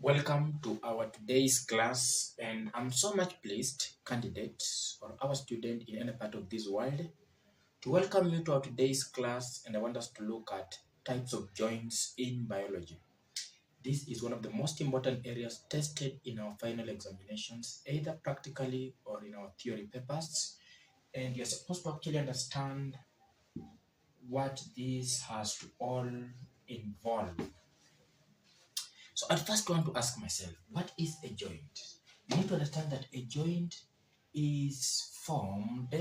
Welcome to our today's class, and I'm so much pleased, candidate or our student in any part of this world, to welcome you to our today's class. And I want us to look at types of joints in biology. This is one of the most important areas tested in our final examinations, either practically or in our theory papers. And you're supposed to actually understand what this has to all involve. So I first want to ask myself, what is a joint? You need to understand that a joint is formed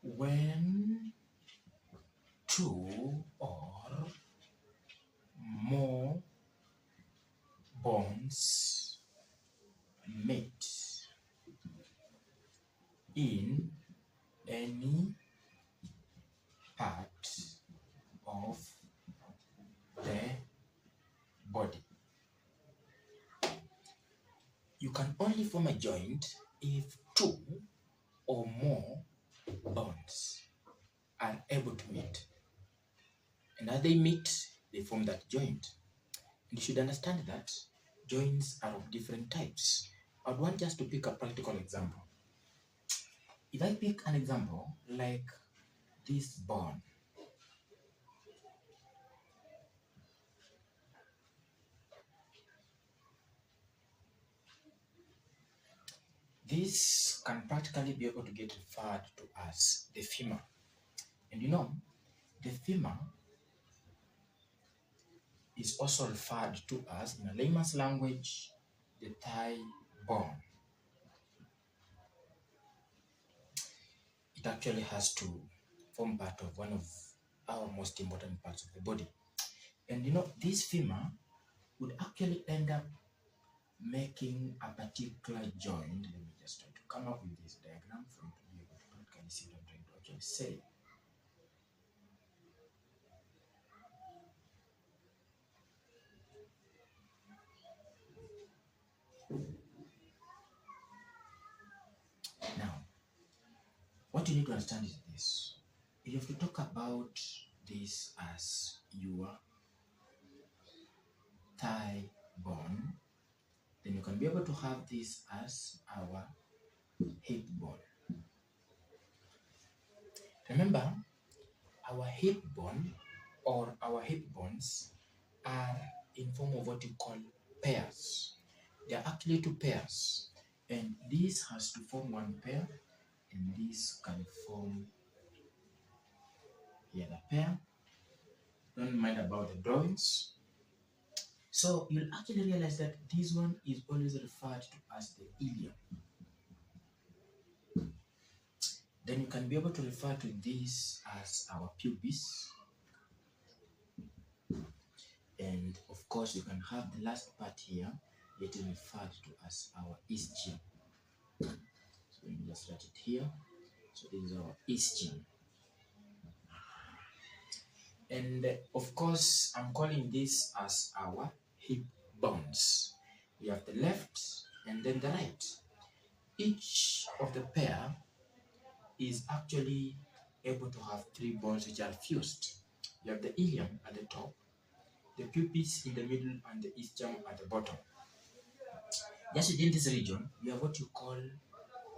when two or more bones meet in any part of the body. You can only form a joint if two or more bones are able to meet. And as they meet, they form that joint. And you should understand that joints are of different types. I would want just to pick a practical example. If I pick an example like this bone, this can practically be able to get referred to as the femur. And you know, the femur is also referred to as, in a layman's language, the thigh bone. It actually has to form part of one of our most important parts of the body. And you know, this femur would actually end up making a particular joint. Let me just try to come up with this diagram for you to be able to practically see what I'm trying to actually say. Now, what you need to understand is this. If you have to talk about this as your thigh bone, then you can be able to have this as our hip bone. Remember, our hip bone or our hip bones are in form of what you call pairs. There are actually two pairs, and this has to form one pair, and this can form the other pair. Don't mind about the drawings. So you'll actually realize that this one is always referred to as the ilium. Then you can be able to refer to this as our pubis. And of course, you can have the last part here getting referred to as our ischium. So let me just write it here. So this is our ischium. And of course, I'm calling this as our hip bones. We have the left and then the right. Each of the pair is actually able to have three bones which are fused. You have the ilium at the top, the pubis in the middle, and the ischium at the bottom. Just within this region, we have what you call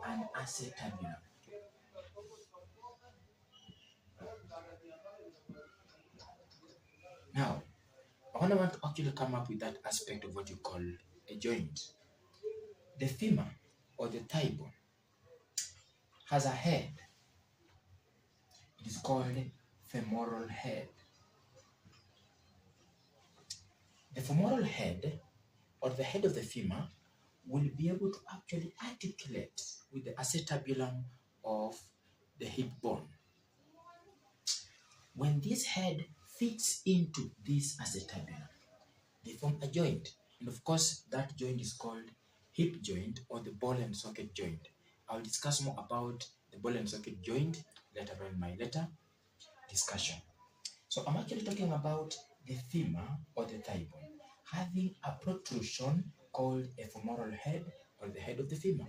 an acetabulum. Now, I want to actually come up with that aspect of what you call a joint. The femur or the thigh bone has a head. It is called femoral head. The femoral head or the head of the femur will be able to actually articulate with the acetabulum of the hip bone. When this head fits into this acetabulum, they form a joint. And of course, that joint is called hip joint or the ball and socket joint. I'll discuss more about the ball and socket joint later on in my later discussion. So I'm actually talking about the femur or the thigh bone having a protrusion called a femoral head or the head of the femur.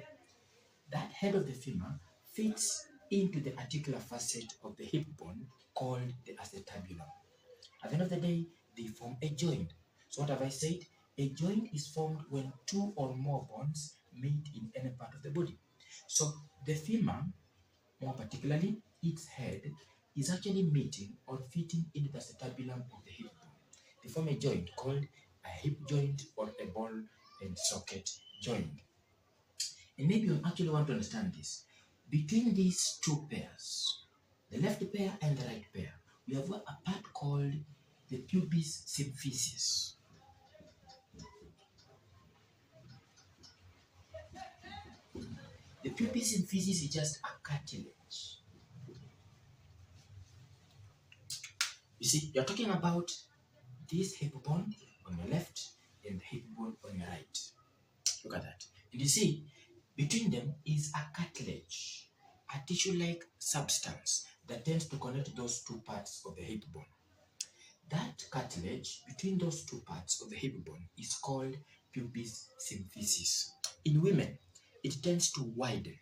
That head of the femur fits into the articular facet of the hip bone called the acetabulum. At the end of the day, they form a joint. So what have I said? A joint is formed when two or more bones meet in any part of the body. So the femur, more particularly its head, is actually meeting or fitting into the acetabulum of the hip bone. They form a joint called a hip joint or a ball and socket joint. And maybe you actually want to understand this. Between these two pairs, the left pair and the right pair, we have a part called the pubis symphysis. The pubis symphysis is just a cartilage. You see, you're talking about this hip bone on your left and the hip bone on your right. Look at that. And you see, between them is a cartilage, a tissue-like substance that tends to connect those two parts of the hip bone. That cartilage between those two parts of the hip bone is called pubis symphysis. In women, it tends to widen.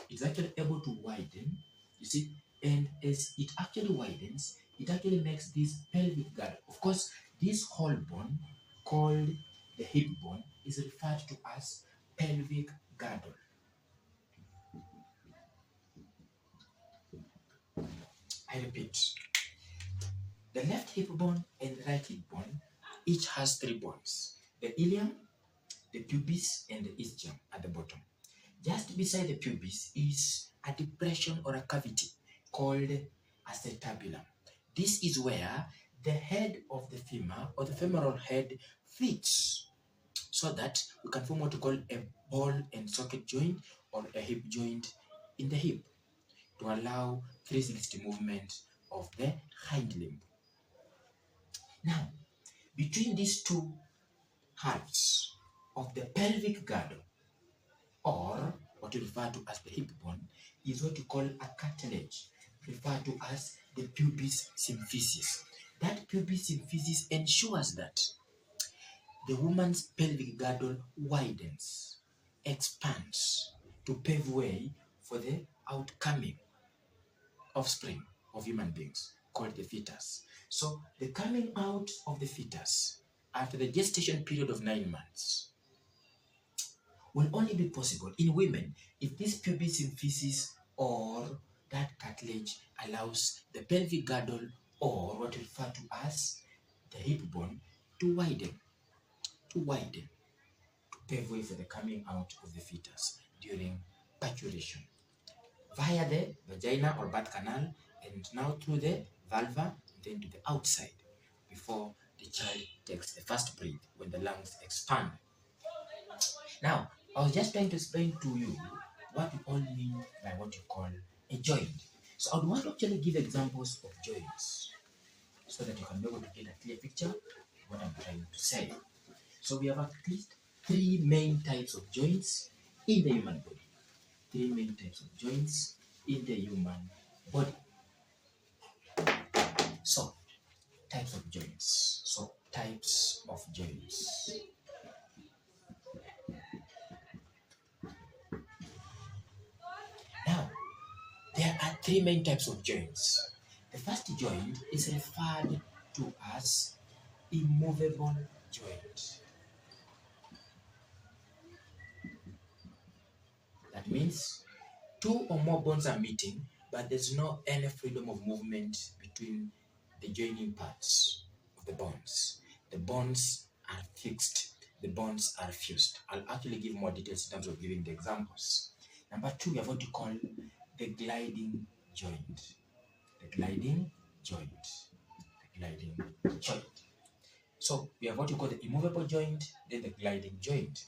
It's actually able to widen, you see, and as it actually widens, it actually makes this pelvic girdle. Of course, this whole bone called the hip bone is referred to as pelvic girdle. I repeat, the left hip bone and the right hip bone each has three bones: the ilium, the pubis, and the ischium at the bottom. Just beside the pubis is a depression or a cavity called acetabulum. This is where the head of the femur or the femoral head fits, so that we can form what we call a ball and socket joint or a hip joint in the hip to allow 360 movement of the hind limb. Now, between these two halves of the pelvic girdle, or what we refer to as the hip bone, is what we call a cartilage, referred to as the pubis symphysis. That pubis symphysis ensures that the woman's pelvic girdle widens, expands to pave way for the outcoming offspring of human beings called the fetus. So the coming out of the fetus after the gestation period of 9 months will only be possible in women if this pubis symphysis or that cartilage allows the pelvic girdle, or what we refer to as the hip bone, to widen, to pave way for the coming out of the fetus during parturition via the vagina or birth canal, and now through the vulva, then to the outside before the child takes the first breath when the lungs expand. Now, I was just trying to explain to you what we all mean by what you call a joint. So I would want to actually give examples of joints so that you can be able to get a clear picture of what I'm trying to say. So we have at least three main types of joints in the human body. Three main types of joints in the human body. So, types of joints. Now, there are three main types of joints. The first joint is referred to as immovable joint. That means two or more bones are meeting, but there's no any freedom of movement between the joining parts of the bones. The bones are fixed. The bones are fused. I'll actually give more details in terms of giving the examples. Number two, we have what you call the gliding joint. The gliding joint. The gliding joint. So we have what you call the immovable joint, then the gliding joint.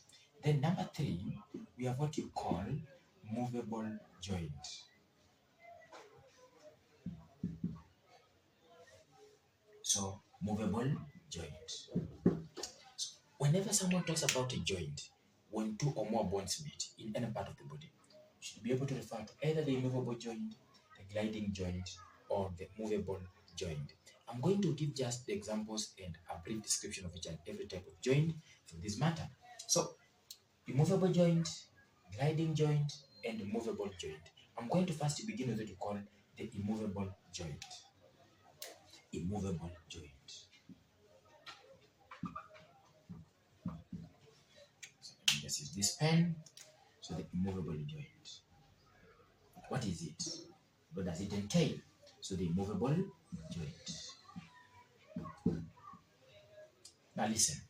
Then number three, we have what you call movable joint. So movable joint. So whenever someone talks about a joint, when two or more bones meet in any part of the body, you should be able to refer to either the immovable joint, the gliding joint, or the movable joint. I'm going to give just the examples and a brief description of each and every type of joint for this matter. So, immovable joint, gliding joint, and movable joint. I'm going to first begin with what you call the immovable joint. Immovable joint. this pen? So the immovable joint. What is it? What does it entail? So the immovable joint. Now listen.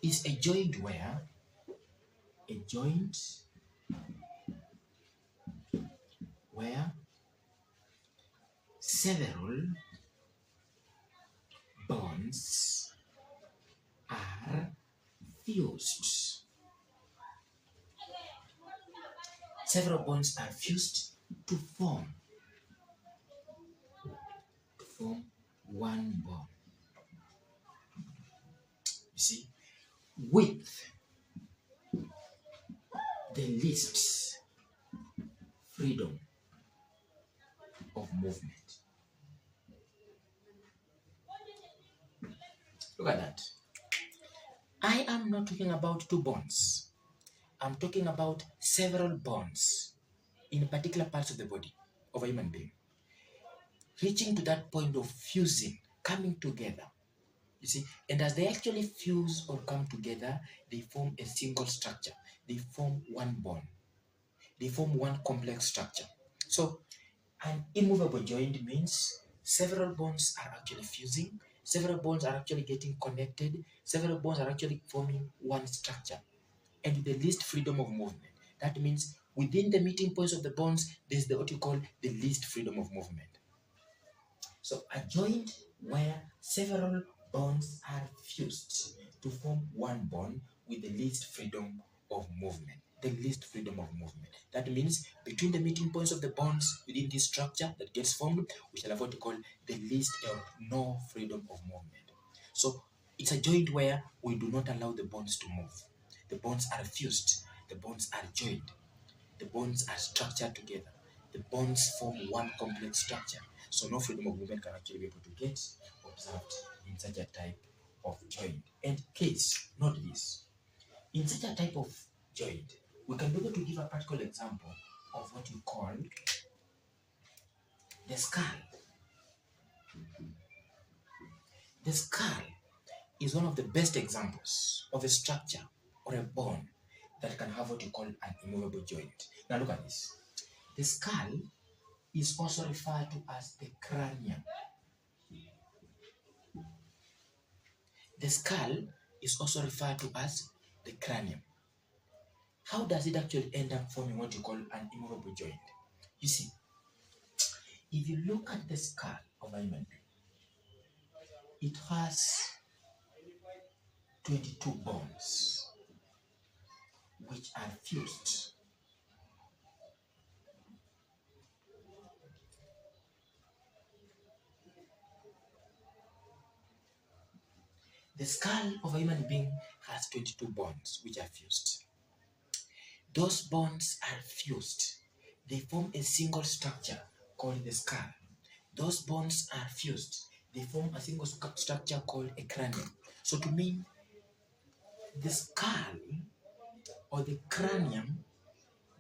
Is a joint where several bonds are fused. Several bonds are fused to form one bond. You see, with the least freedom of movement. Look at that. I am not talking about two bonds. I'm talking about several bonds in particular parts of the body of a human being, reaching to that point of fusing, coming together. You see, and as they actually fuse or come together, they form a single structure. They form one bond. They form one complex structure. So, an immovable joint means several bonds are actually fusing, several bonds are actually getting connected, several bonds are actually forming one structure, and the least freedom of movement. That means within the meeting points of the bonds, there's what you call the least freedom of movement. So a joint where several bonds are fused to form one bond with the least freedom of movement. The least freedom of movement. That means between the meeting points of the bonds within this structure that gets formed, we shall have what we call the least or no freedom of movement. So it's a joint where we do not allow the bonds to move. The bonds are fused. The bonds are joined. The bonds are structured together. The bonds form one complex structure. So no freedom of movement can actually be able to get observed in such a type of joint. And please note this. In such a type of joint, we can be able to give a practical example of what you call the skull. The skull is one of the best examples of a structure or a bone that can have what you call an immovable joint. Now look at this. The skull is also referred to as the cranium. The skull is also referred to as the cranium. How does it actually end up forming what you call an immovable joint? You see, if you look at the skull of a human being, it has 22 bones which are fused. The skull of a human being has 22 bones which are fused. Those bones are fused. They form a single structure called the skull. Those bones are fused. They form a single structure called a cranium. So to me, the skull or the cranium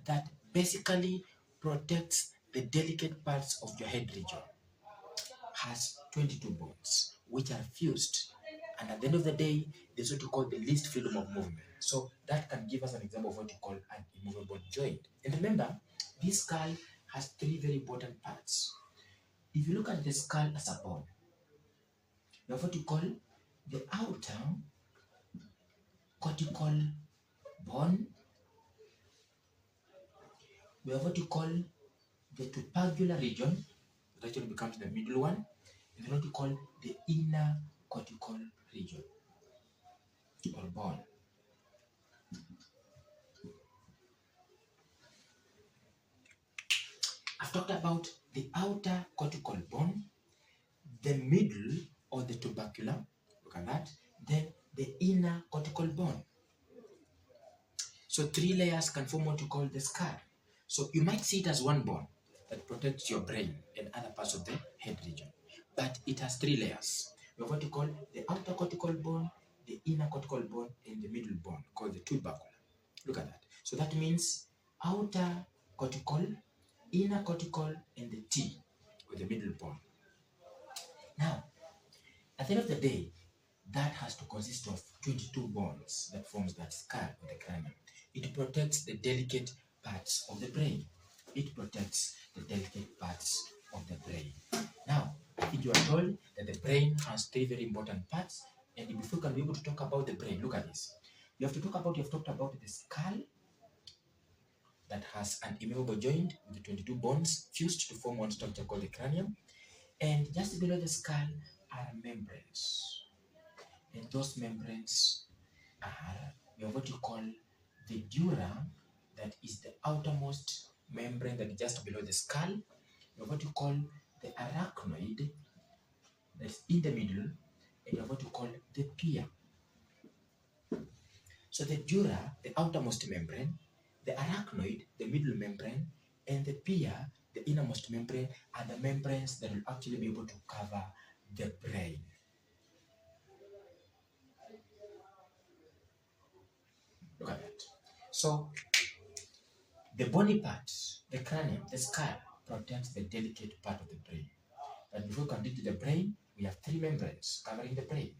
that basically protects the delicate parts of your head region has 22 bones which are fused. And at the end of the day, there's what you call the least freedom of movement. So that can give us an example of what you call an immovable joint. And remember, this skull has three very important parts. If you look at the skull as a bone, you have what you call the outer cortical bone. We have what you call the tubercular region, that actually becomes the middle one, and then what you call the inner cortical region or bone. I've talked about the outer cortical bone, the middle or the tubercular, look at that, then the inner cortical bone. So three layers can form what you call the skull. So you might see it as one bone that protects your brain and other parts of the head region, but it has three layers. We have what you call the outer cortical bone, the inner cortical bone, and the middle bone called the tubercle. Look at that. So that means outer cortical, inner cortical, and the T, or the middle bone. Now, at the end of the day, that has to consist of 22 bones that forms that skull or the cranium. It protects the delicate parts of the brain. It protects the delicate parts of the brain. Now, I think you are told that the brain has three very important parts, and before you can be able to talk about the brain, look at this. You have talked about the skull that has an immovable joint with the 22 bones fused to form one structure called the cranium. And just below the skull are membranes. And those membranes are what you call the dura, that is the outermost membrane that is just below the skull. What you call the arachnoid, that's in the middle, and what you call the pia. So the dura, the outermost membrane, the arachnoid, the middle membrane, and the pia, the innermost membrane, are the membranes that will actually be able to cover the brain. Look at that. So the body part, the cranium, the skull, protects the delicate part of the brain. But before we continue to the brain, we have three membranes covering the brain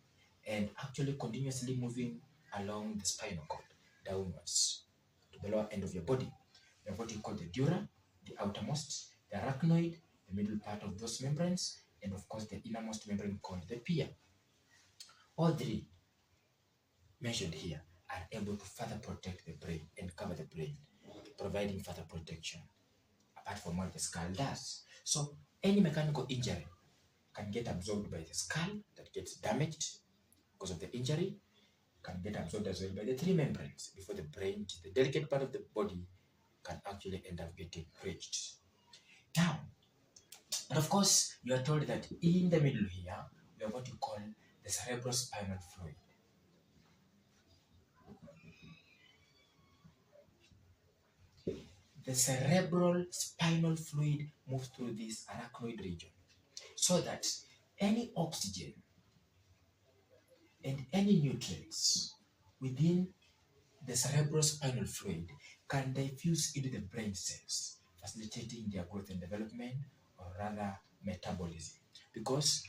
and actually continuously moving along the spinal cord downwards to the lower end of your body. We have what you call the dura, the outermost, the arachnoid, the middle part of those membranes, and of course the innermost membrane called the pia. All three mentioned here are able to further protect the brain and cover the brain, providing further protection apart from what the skull does. So any mechanical injury can get absorbed by the skull that gets damaged because of the injury, can get absorbed as well by the three membranes before the brain, the delicate part of the body, can actually end up getting breached. Now, and of course, you are told that in the middle here, we have what you call the cerebrospinal fluid. The cerebral spinal fluid moves through this arachnoid region so that any oxygen and any nutrients within the cerebrospinal fluid can diffuse into the brain cells, facilitating their growth and development, or rather metabolism. Because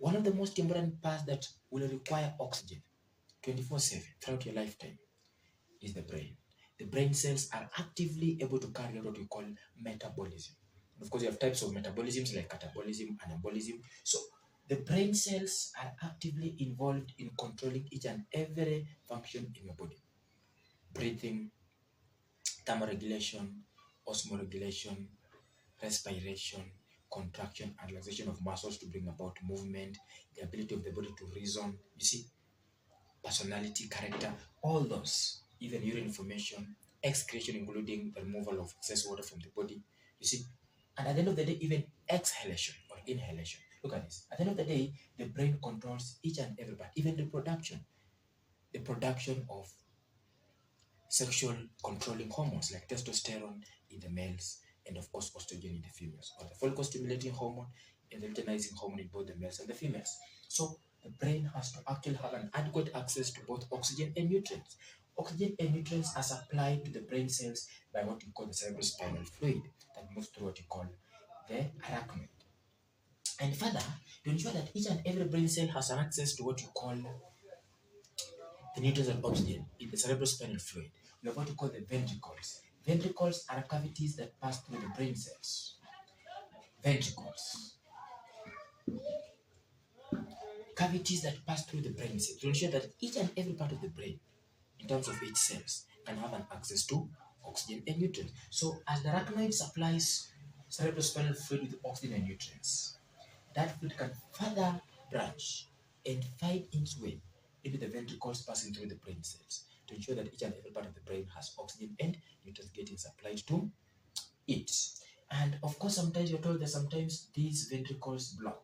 one of the most important parts that will require oxygen 24/7 throughout your lifetime is the brain. The brain cells are actively able to carry out what we call metabolism. Of course, you have types of metabolisms like catabolism and anabolism. So the brain cells are actively involved in controlling each and every function in your body. Breathing, thermoregulation, osmoregulation, respiration, contraction and relaxation of muscles to bring about movement, the ability of the body to reason, you see, personality, character, all those, even urine formation, excretion, including the removal of excess water from the body, you see, and at the end of the day, even exhalation or inhalation. Look at this. At the end of the day, the brain controls each and every part, even reproduction, the production of sexual controlling hormones like testosterone in the males and of course estrogen in the females, or the follicle stimulating hormone and the luteinizing hormone in both the males and the females. So the brain has to actually have an adequate access to both oxygen and nutrients. Oxygen and nutrients are supplied to the brain cells by what we call the cerebrospinal fluid that moves through what you call the arachnoid. And further, to ensure that each and every brain cell has an access to what you call the nutrients and oxygen in the cerebrospinal fluid, we have what we call the ventricles. Ventricles are cavities that pass through the brain cells. Ventricles. Cavities that pass through the brain cells to ensure that each and every part of the brain, in terms of its cells, can have an access to oxygen and nutrients. So as the arachnoid supplies cerebrospinal fluid with oxygen and nutrients, that fluid can further branch and find its way into the ventricles passing through the brain cells to ensure that each and every part of the brain has oxygen and nutrients getting supplied to it. And of course, sometimes you're told that sometimes these ventricles block.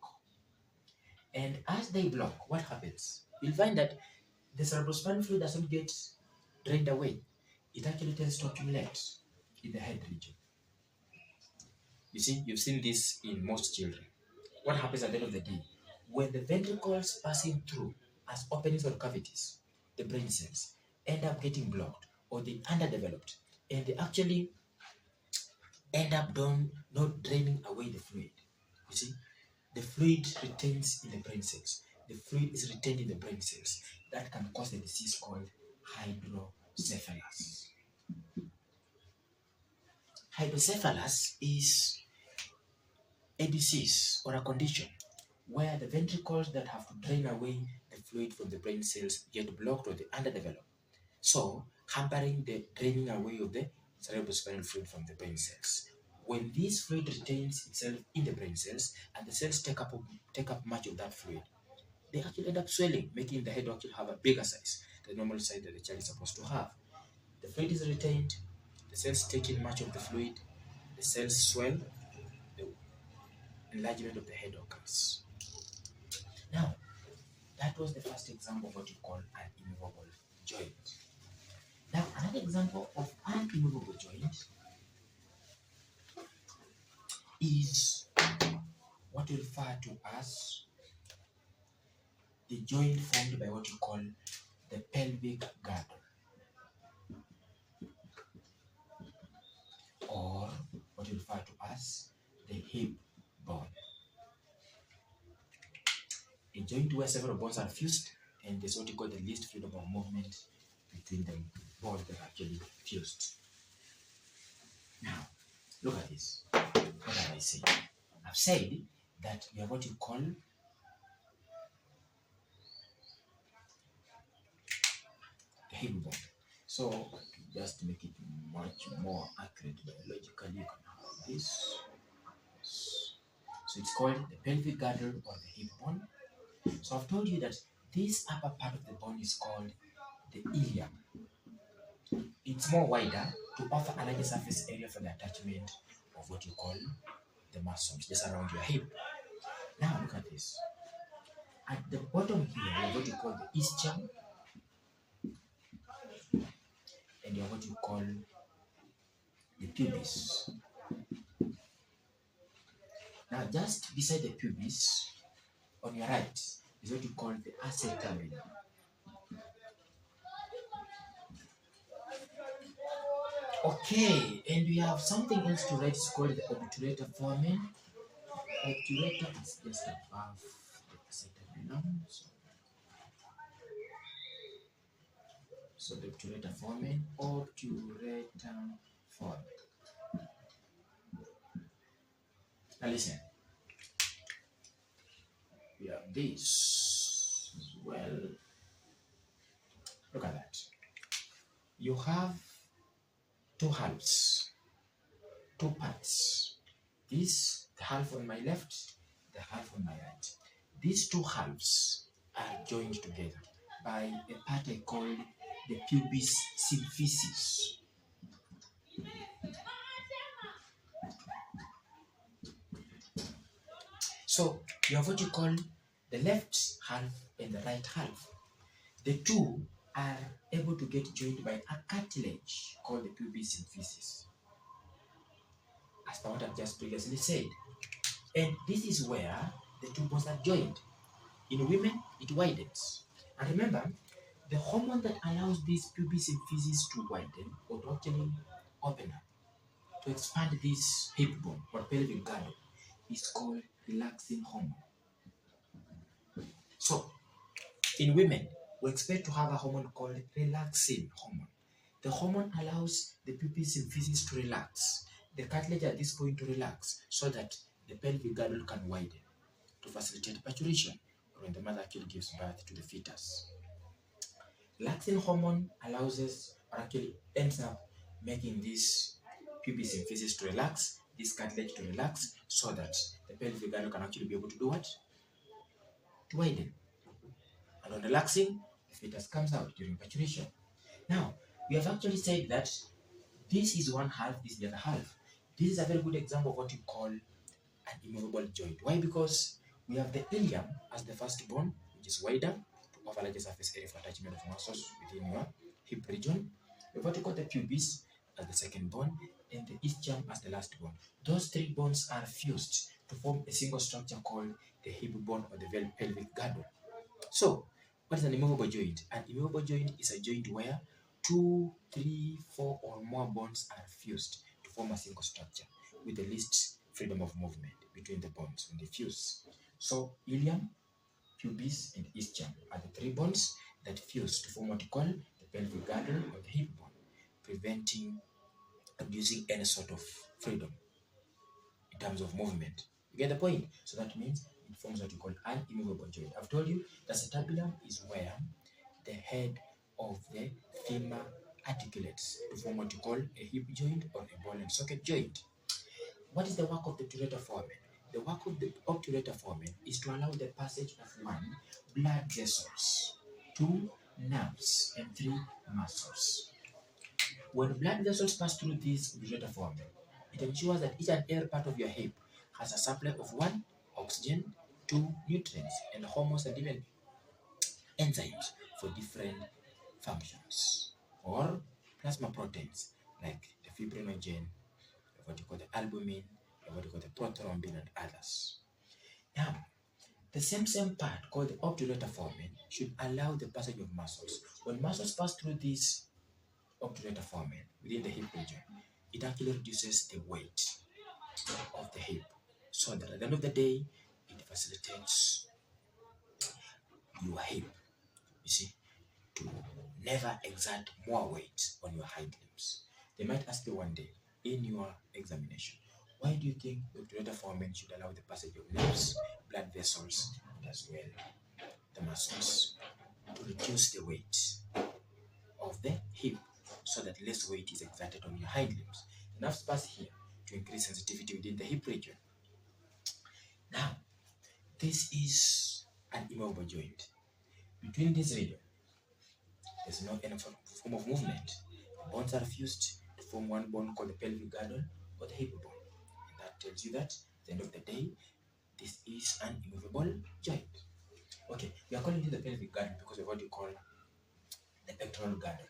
And as they block, what happens? You'll find that the cerebrospinal fluid doesn't get drained away. It actually tends to accumulate in the head region. You see, you've seen this in most children. What happens at the end of the day? When the ventricles passing through as openings or cavities, the brain cells end up getting blocked or they underdeveloped, and they actually end up not draining away the fluid. You see, the fluid retains in the brain cells. the fluid is retained in the brain cells that can cause a disease called hydrocephalus. Hydrocephalus is a disease or a condition where the ventricles that have to drain away the fluid from the brain cells get blocked or they underdeveloped, so hampering the draining away of the cerebrospinal fluid from the brain cells. When this fluid retains itself in the brain cells and the cells take up much of that fluid, they actually end up swelling, making the head actually have a bigger size, the normal size that the child is supposed to have. The fluid is retained, the cells take in much of the fluid, the cells swell, the enlargement of the head occurs. Now, that was the first example of what you call an immovable joint. Now, another example of an immovable joint is what we refer to as the joint formed by what you call the pelvic girdle, or what we refer to as the hip bone. A joint where several bones are fused, and there's what you call the least freedom of movement between the bones that are actually fused. Now, look at this. What have I said? I've said that we have what you call the hip bone. So, just to make it much more accurate biologically, you can have this. So it's called the pelvic girdle or the hip bone. So I've told you that this upper part of the bone is called the ilium. It's more wider to offer a larger surface area for the attachment of what you call the muscles just around your hip. Now look at this. At the bottom here, you have what you call the ischium, and you have what you call the pubis. Now just beside the pubis, on your right, is what you call the acetabulum. Okay, and we have something else to write. It's called the obturator foramen. Obturator is just above the acetabulum. So the obturator foramen, obturator foramen. Now listen, we have this as well. Look at that. You have two halves, two parts. This, the half on my left, the half on my right. These two halves are joined together by a part I call the pubis symphysis. So you have what you call the left half and the right half. The two are able to get joined by a cartilage called the pubis symphysis, as per what I've just previously said. And this is where the two bones are joined. In women, it widens. And remember, the hormone that allows this pubis symphysis to widen or to actually open up, to expand this hip bone or pelvic girdle, is called relaxin hormone. So, in women, we expect to have a hormone called relaxin hormone. The hormone allows the pubis symphysis to relax, the cartilage at this point to relax, so that the pelvic girdle can widen to facilitate parturition when the mother actually gives birth to the fetus. Relaxin hormone allows us, or actually ends up making this pubis symphysis to relax, this cartilage to relax, so that the pelvic girdle can actually be able to do what? To widen. And on relaxing, the fetus comes out during parturition. Now, we have actually said that this is one half, this is the other half. This is a very good example of what you call an immovable joint. Why? Because we have the ilium as the first bone, which is wider to offer larger surface area for attachment of muscles within your hip region. We have what you call the pubis as the second bone, and the ischium as the last bone. Those three bones are fused to form a single structure called the hip bone or the pelvic girdle. So, what is an immovable joint? An immovable joint is a joint where 2, 3, 4 or more bones are fused to form a single structure with the least freedom of movement between the bones when they fuse. So, ilium, pubis, and ischium are the three bones that fuse to form what you call the pelvic girdle or the hip bone, preventing abusing any sort of freedom in terms of movement. You get the point? So that means it forms what you call an immovable joint. I've told you the acetabulum is where the head of the femur articulates to form what you call a hip joint or a ball and socket joint. What is the work of the obturator foramen? The work of the obturator foramen is to allow the passage of 1. Blood vessels, 2. Nerves, and 3. Muscles. When blood vessels pass through this obturator foramen, it ensures that each and every part of your hip has a supply of 1. Oxygen, 2. Nutrients, and hormones and even enzymes for different functions, or plasma proteins like the fibrinogen, what you call the albumin, what you call the prothrombin, and others. Now, the same part called the obturator foramen should allow the passage of muscles. When muscles pass through this obturator foramen within the hip region, it actually reduces the weight of the hip, so that at the end of the day, it facilitates your hip, you see, to never exert more weight on your hind limbs. They might ask you one day in your examination, why do you think the obturator foramen should allow the passage of nerves, blood vessels, and as well the muscles, to reduce the weight of the hip so that less weight is exerted on your hind limbs? The nerves pass here to increase sensitivity within the hip region. Now, this is an immovable joint. Between this region, there's no any form of movement. The bones are fused to form one bone called the pelvic girdle or the hip bone. And that tells you that at the end of the day, this is an immovable joint. Okay, we are calling it the pelvic girdle because of what you call the pectoral girdle.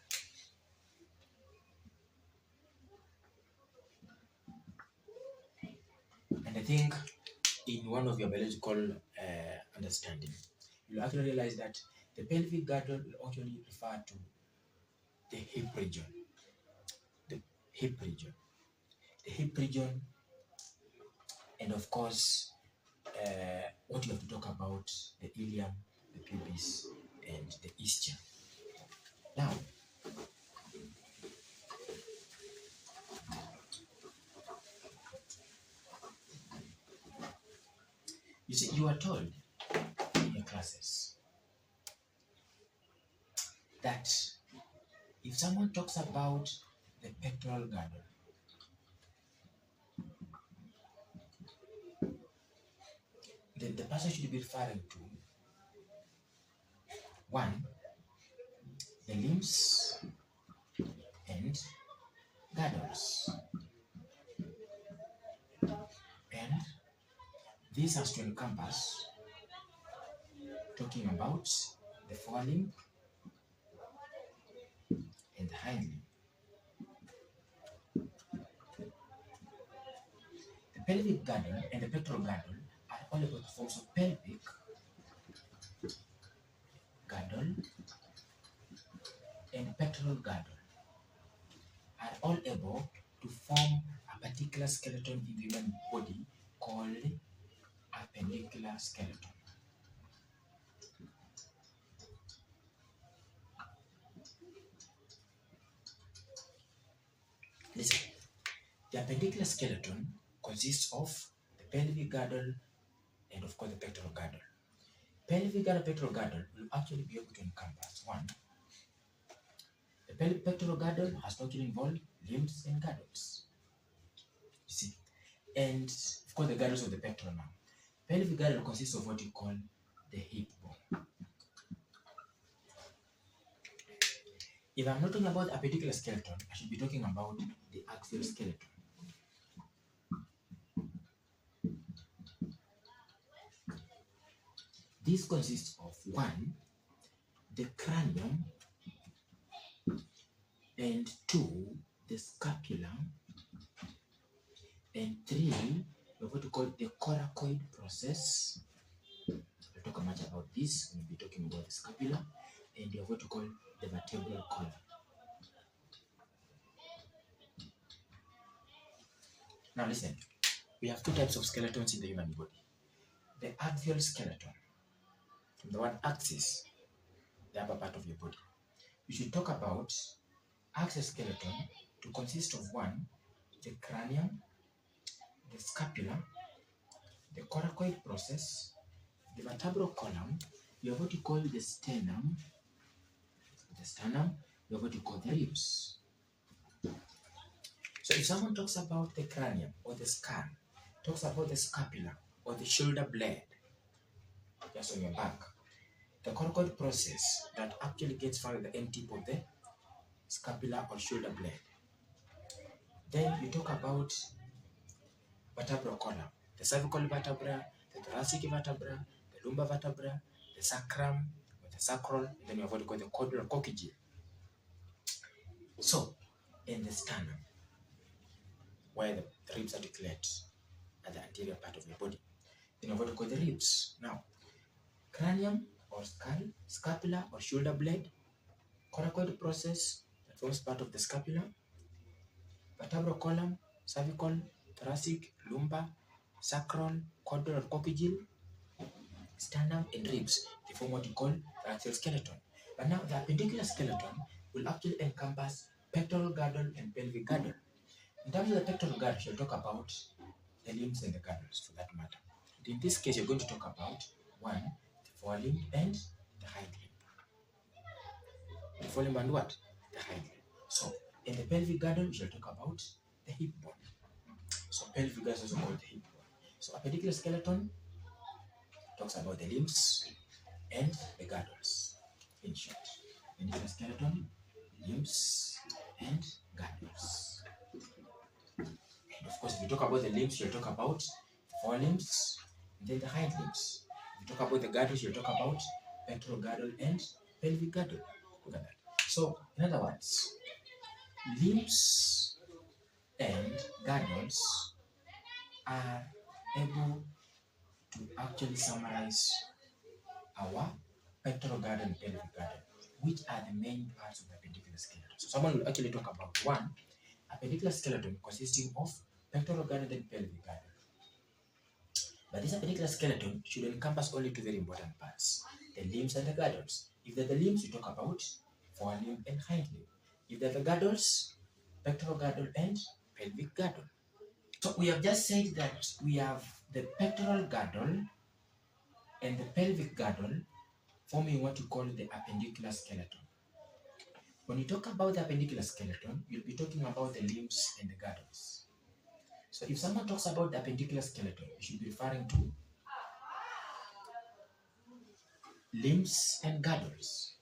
And I think in one of your biological understanding, you'll actually realize that the pelvic girdle will actually refer to the hip region. The hip region. The hip region, and of course, what you have to talk about, the ilium, the pubis, and the ischium. Now, you see, you are told in your classes that if someone talks about the pectoral girdle, the person should be referring to 1. The limbs and girdles, and this has to encompass talking about the forelimb and the hind limb. The pelvic girdle and the pectoral girdle are all about the forms of pelvic girdle and pectoral girdle are all able to form a particular skeleton in the human body called appendicular skeleton. Listen, the appendicular skeleton consists of the pelvic girdle and of course the pectoral girdle. Pelvic girdle, pectoral girdle will actually be able to encompass 1. The pectoral girdle has to actually involve limbs and girdles. You see, and of course the girdles of the pectoral now. Pelvic girdle consists of what you call the hip bone. If I'm not talking about the appendicular skeleton, I should be talking about the axial skeleton. This consists of 1, the cranium, and 2, the scapula, and 3, what we call the coracoid process. We'll talk much about this when we'll be talking about the scapula, and you have what we call the vertebral column. Now listen, we have 2 types of skeletons in the human body. The axial skeleton from the word axis, the upper part of your body. We should talk about exoskeleton to consist of one, the cranium, the scapula, the coracoid process, the vertebral column, you have what you call the sternum, you have what you call the ribs. So if someone talks about the cranium or the skull, talks about the scapula or the shoulder blade, just on your back, the coracoid process that actually gets found at the end tip of the scapula or shoulder blade. Then you talk about vertebral column, the cervical vertebra, the thoracic vertebra, the lumbar vertebra, the sacrum, or the sacral, and then you have what you call the caudal coccygil. So, in the sternum, where the ribs articulate at the anterior part of your body, then you have what you call the ribs. Now, cranium or skull, scapula or shoulder blade, coracoid process that forms part of the scapula, vertebral column, cervical, thoracic, lumbar, sacral, caudal or coccygil, sternum and ribs. They form what you call the axial skeleton. But now the appendicular skeleton will actually encompass pectoral girdle and pelvic girdle. In terms of the pectoral girdle, you'll talk about the limbs and the girdles for that matter. And in this case, you're going to talk about one, the forelimb and the hind limb. The forelimb and what? The hind limb. So in the pelvic girdle, we shall talk about the hip bone. So pelvic girdle is also called the hip bone. So appendicular skeleton talks about the limbs and the girdles. In short, appendicular skeleton, limbs, and girdles. And of course, if you talk about the limbs, you'll talk about the forelimbs and then the hind limbs. If you talk about the girdles, you'll talk about pectoral girdle and pelvic girdle. Look at that. So, in other words, limbs and girdles are able to actually summarize our pectoral girdle and pelvic girdle, which are the main parts of the appendicular skeleton. So someone will actually talk about one, appendicular skeleton consisting of pectoral girdle and pelvic girdle. But this appendicular skeleton should encompass only two very important parts, the limbs and the girdles. If they're the limbs, you talk about forelimb and hind limb. If they're the girdles, pectoral girdle and pelvic girdle. So we have just said that we have the pectoral girdle and the pelvic girdle forming what you call the appendicular skeleton. When you talk about the appendicular skeleton, you'll be talking about the limbs and the girdles. So if someone talks about the appendicular skeleton, you should be referring to limbs and girdles.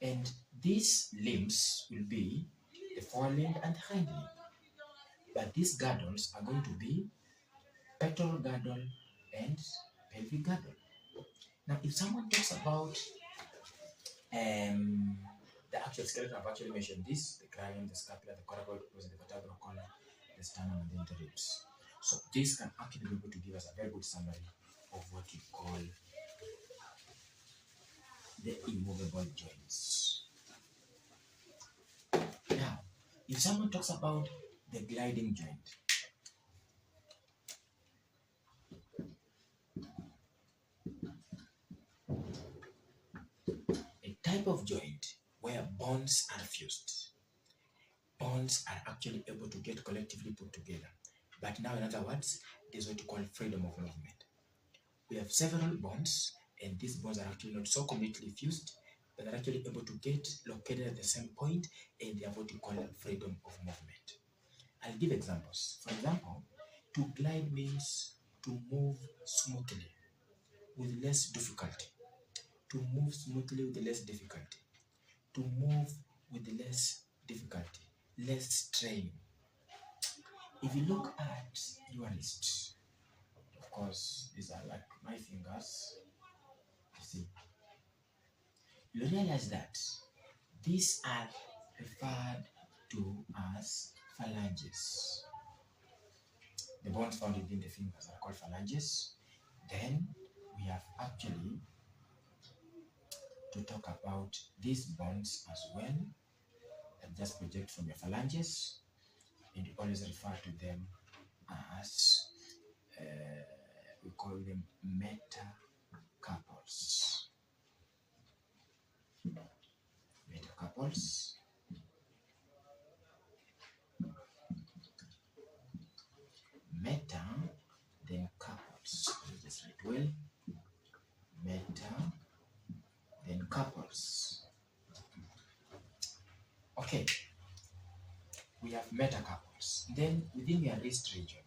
And these limbs will be the forelimb and the hind limb. But these girdles are going to be pectoral girdle and pelvic girdle. Now, if someone talks about the actual skeleton, I've actually mentioned this, the cranium, the scapula, the coracoid process, the vertebral column, the sternum, and then the ribs. So this can actually be able to give us a very good summary of what we call the immovable joints. Now, if someone talks about the gliding joint, a type of joint where bones are fused. Bones are actually able to get collectively put together. But now, in other words, this is what we call freedom of movement. We have several bones, and these bones are actually not so completely fused, but they're actually able to get located at the same point, and they have what we call freedom of movement. I'll give examples. For example, to glide means to move smoothly with less difficulty. To move smoothly with less difficulty. To move with less difficulty, less strain. If you look at your wrist, of course, these are like my fingers, you see, you realize that these are referred to as phalanges. The bones found within the fingers are called phalanges. Then we have actually to talk about these bones as well, that just project from your phalanges, and you always refer to them as we call them metacarpals. metacarpals, meta, then carpals. Let's just write well, meta, then carpals. Okay, we have metacarpals. Then within your wrist region,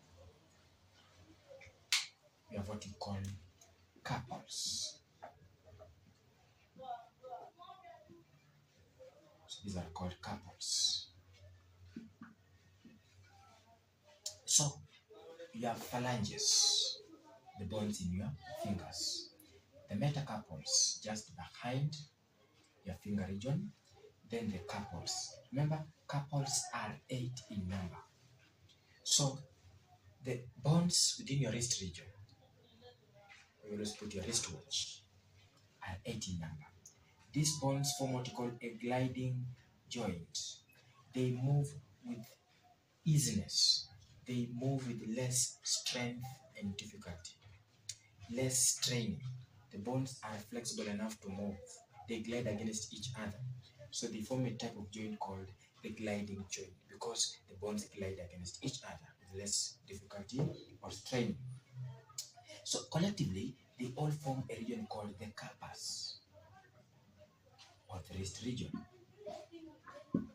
we have what we call carpals. So these are called carpals. So you have phalanges, the bones in your fingers. The metacarpals just behind your finger region, then the carpals. Remember, carpals are 8 in number. So the bones within your wrist region, you always put your wristwatch, are 8 in number. These bones form what you call a gliding joint. They move with easiness. They move with less strength and difficulty, less straining. The bones are flexible enough to move. They glide against each other. So they form a type of joint called the gliding joint because the bones glide against each other with less difficulty or strain. So collectively, they all form a region called the carpus or the wrist region. And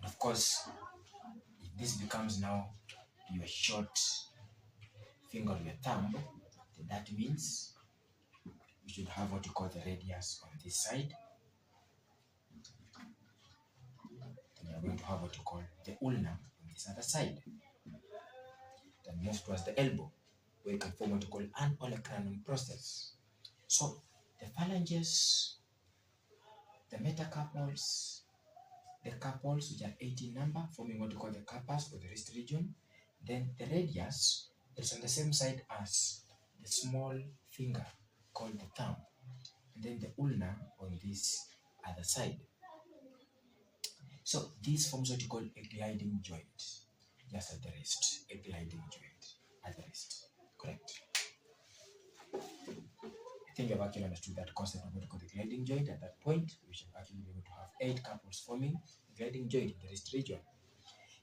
of course, if this becomes now your short finger or your thumb, then that means we should have what you call the radius on this side. Then you're going to have what you call the ulna on this other side. Then move towards the elbow, where you can form what you call an olecranon process. So the phalanges, the metacarpals, the carpals, which are 8 in number, forming what you call the carpus or the wrist region. Then the radius is on the same side as the small finger called the thumb. And then the ulna on this other side. So this forms what you call a gliding joint, just at the wrist, a gliding joint at the wrist. Correct. I think you've actually understood that concept of what we call the gliding joint. At that point, we should actually be able to have 8 carpals forming a gliding joint in the wrist region.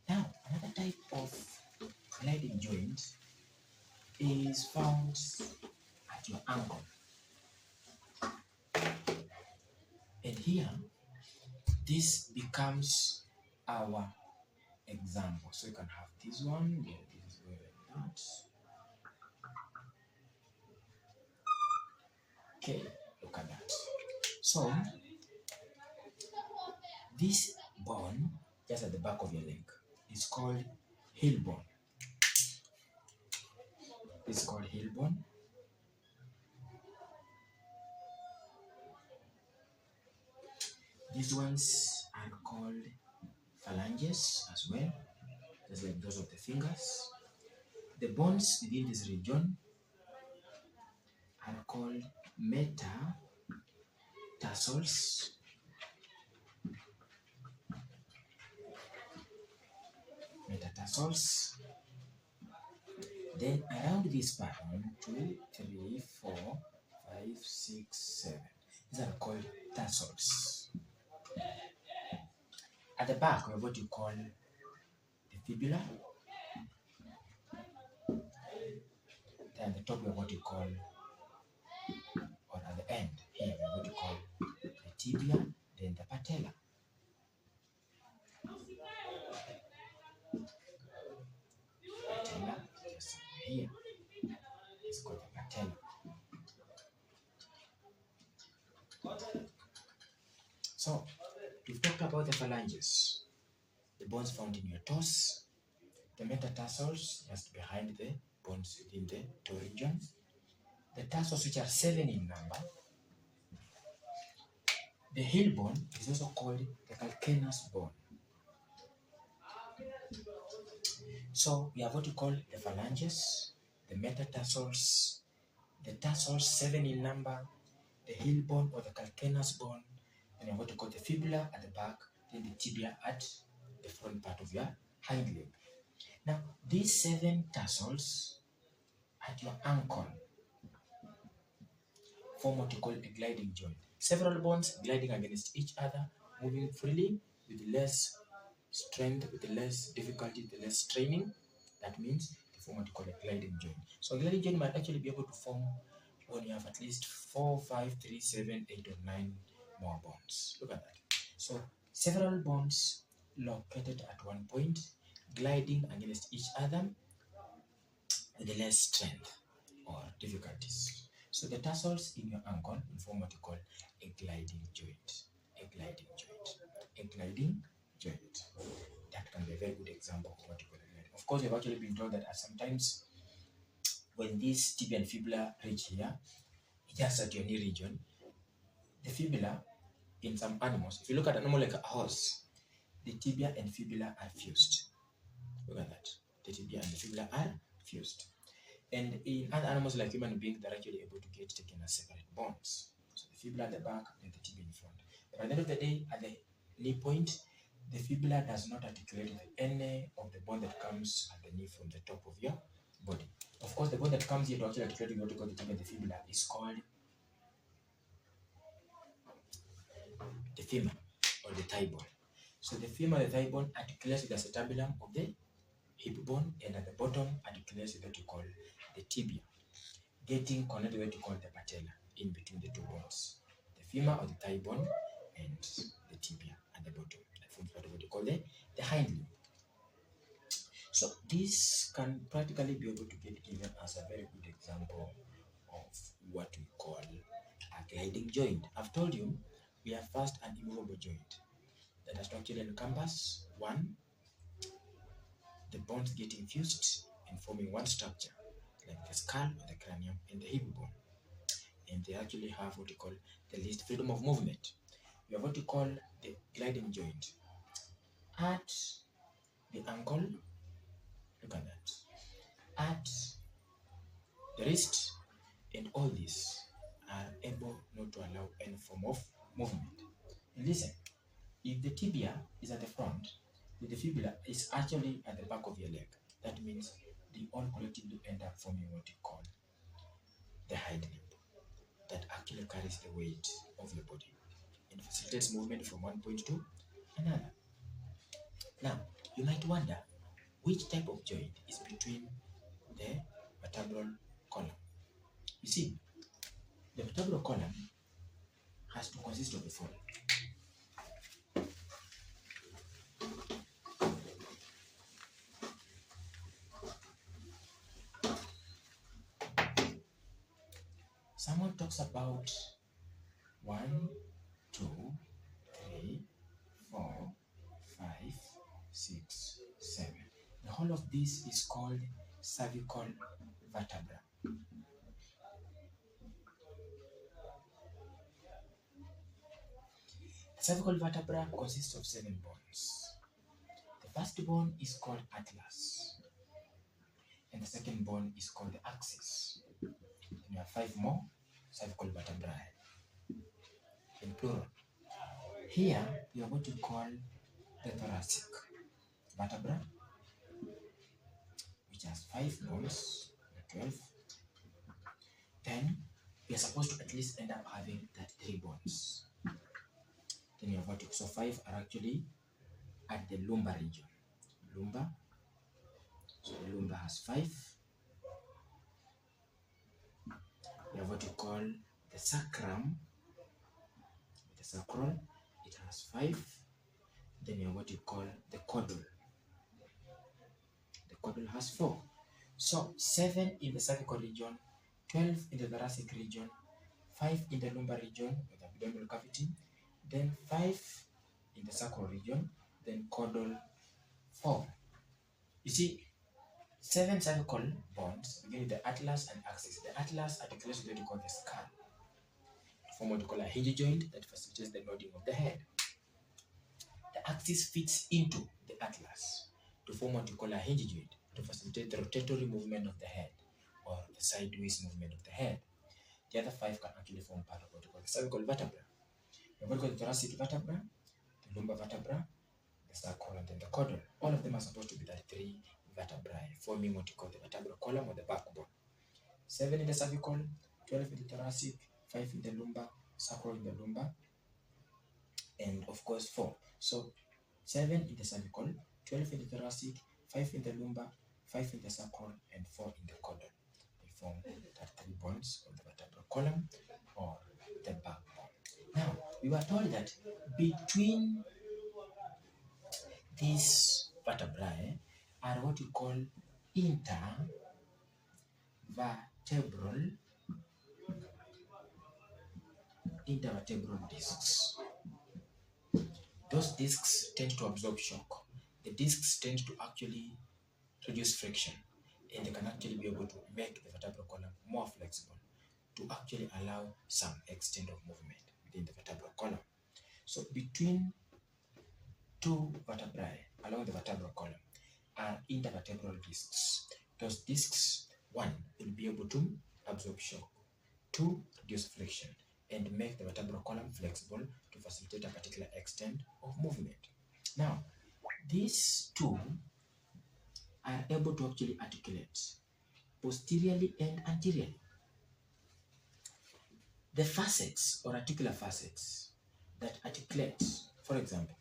Now, another type of gliding joint is found at your ankle. And here, this becomes our example. So you can have this one, yeah, this is going like that. Okay, look at that. So, this bone, just at the back of your leg, is called heel bone. It's called heel bone. These ones are called phalanges as well, just like those of the fingers. The bones within this region are called metatarsals. Metatarsals. Then around this part, 1, 2, 3, 4, 5, 6, 7. These are called tarsals. At the back, we have what you call the fibula. Then at the top, we have what you call, or at the end, here we have what you call the tibia, then the patella. Patella, just here, it's called the patella. So, we've talked about the phalanges, the bones found in your toes, the metatarsals just behind the bones within the toe region, the tarsals which are 7 in number. The heel bone is also called the calcaneus bone. So we have what you call the phalanges, the metatarsals, the tarsals 7 in number, the heel bone or the calcaneus bone, and what you call the fibula at the back, then the tibia at the front part of your hind leg. Now, these 7 tarsals at your ankle form what you call a gliding joint. Several bones gliding against each other, moving freely with less strength, with less difficulty, with less straining. That means they form what you call a gliding joint. So a gliding joint might actually be able to form when you have at least 4, 5, 3, 7, 8, or 9 more bones. Look at that. So several bones located at one point, gliding against each other with less strength or difficulties. So the tarsals in your ankle will form what you call a gliding joint. A gliding joint. A gliding joint. That can be a very good example of what you call a gliding. Of course, you've actually been told that sometimes when this tibia and fibula reach here, just at your knee region, the fibula in some animals, if you look at an animal like a horse, the tibia and fibula are fused. Look at that. The tibia and the fibula are fused. And in other animals like human beings, they're actually able to get taken as separate bones. So the fibula at the back and the tibia in front. But at the end of the day, at the knee point, the fibula does not articulate with any of the bone that comes at the knee from the top of your body. Of course, the bone that comes here to actually articulate with what you call the tibia and the fibula is called the femur or the thigh bone. So the femur and the thigh bone articulates with the acetabulum of the hip bone, and at the bottom articulates with what you call the tibia, getting connected with what you call the patella in between the two bones. The femur or the thigh bone and the tibia at the bottom. That forms part of what you call the hind limb. So this can practically be able to get given as a very good example of what we call a gliding joint. I've told you we have first an immovable joint that has to actually encompass one, the bones getting fused and forming one structure, like the skull or the cranium and the hip bone. And they actually have what you call the least freedom of movement. We have what you call the gliding joint. At the ankle, look at that. At the wrist, and all these are able not to allow any form of movement. And listen, if the tibia is at the front, the fibula is actually at the back of your leg. That means they all collectively end up forming what you call the hind limb that actually carries the weight of your body and facilitates movement from one point to another. Now, you might wonder which type of joint is between the vertebral column. You see, the vertebral column has to consist of the following. Someone talks about 1, 2, 3, 4, 5, 6, 7. The whole of this is called cervical vertebra. The cervical vertebra consists of 7 bones. The first bone is called atlas, and the second bone is called the axis. Then you have 5 more cervical vertebrae in plural. Here you have what you call the thoracic vertebra, which has 5 bones, 12. Then we are supposed to at least end up having 33 bones. Then you have what you, so 5 are actually at the lumbar region. Lumbar. So the lumbar has 5. You have what you call the sacrum. The sacral, it has 5. Then you have what you call the caudal. The caudal has 4. So 7 in the cervical region, 12 in the thoracic region, 5 in the lumbar region with abdominal cavity, then 5 in the sacral region, then caudal 4. You see, 7 cervical bones begin with the atlas and axis. The atlas articulates with what you call the skull to form what you call a hinge joint that facilitates the nodding of the head. The axis fits into the atlas to form what you call a hinge joint to facilitate the rotatory movement of the head or the sideways movement of the head. The other 5 can actually form part of what you call the cervical vertebra. You have what you call the thoracic vertebra, the lumbar vertebra, the sacral, and then the caudal. All of them are supposed to be the 3 vertebrae, forming what you call the vertebral column or the backbone. 7 in the cervical, 12 in the thoracic, 5 in the lumbar, sacral in the lumbar, and of course 4. So 7 in the cervical, 12 in the thoracic, 5 in the lumbar, 5 in the sacral, and 4 in the caudal. They form that 3 bones of the vertebral column or the backbone. Now, we were told that between these vertebrae are what you call intervertebral discs. Those discs tend to absorb shock. The discs tend to actually reduce friction, and they can actually be able to make the vertebral column more flexible to actually allow some extent of movement within the vertebral column. So between two vertebrae along the vertebral column are intervertebral discs. Those discs, 1, will be able to absorb shock, 2, reduce friction, and make the vertebral column flexible to facilitate a particular extent of movement. Now, these two are able to actually articulate posteriorly and anteriorly. The facets or articular facets that articulate, for example,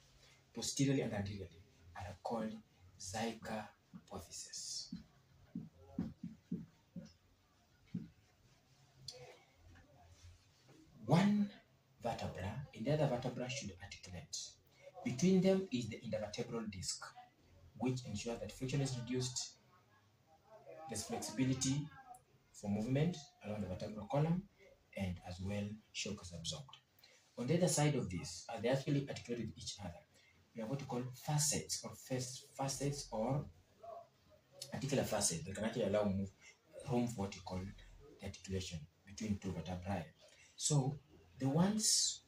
posteriorly and anteriorly, are called zygapophyses. One vertebra and the other vertebra should articulate. Between them is the intervertebral disc, which ensures that friction is reduced, there's flexibility for movement along the vertebral column, and as well shock is absorbed. On the other side of this, they actually articulate with each other. We have what we call facets or articular facets that can actually allow room for what we call the articulation between two vertebrae. So the ones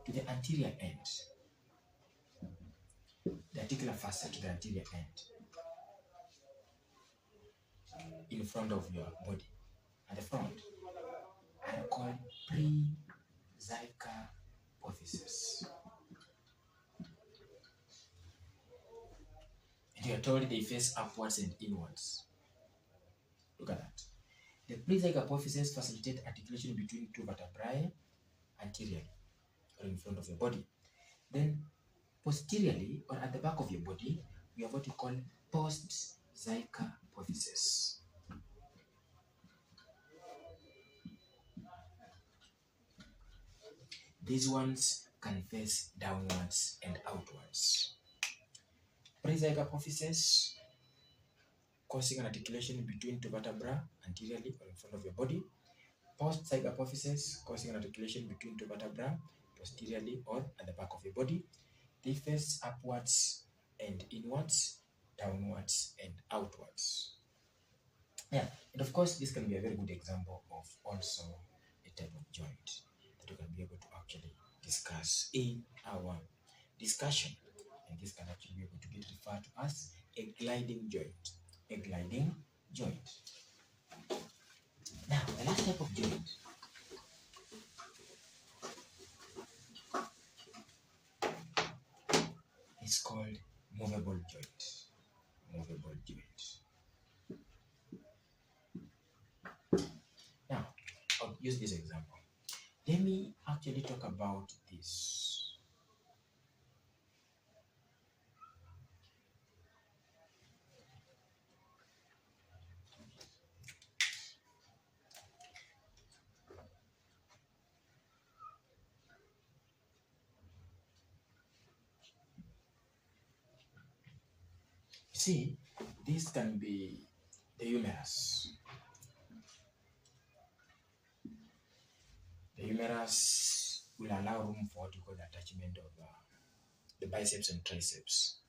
to the anterior end, the articular facet to the anterior end, in front of your body, at the front, are called pre-zygapophyses. And you are told they face upwards and inwards. Look at that. The pre-zygapophyses facilitate articulation between two vertebrae anteriorly or in front of your body. Then posteriorly or at the back of your body, we have what we call post-zygapophyses. These ones can face downwards and outwards. Pre-zygapophyses causing an articulation between two vertebrae anteriorly or in front of your body. Post-zygapophyses causing an articulation between two vertebrae posteriorly or at the back of your body. They face upwards and inwards, downwards and outwards. Yeah, and of course, this can be a very good example of also a type of joint that we can be able to actually discuss in our discussion. And this can actually be able to get referred to as a gliding joint. A gliding joint. Now, the last type of joint is called movable joint. Movable joint. Now, I'll use this example. Let me actually talk about this. See, this can be the humerus. The humerus will allow room for what you call the attachment of the biceps and triceps.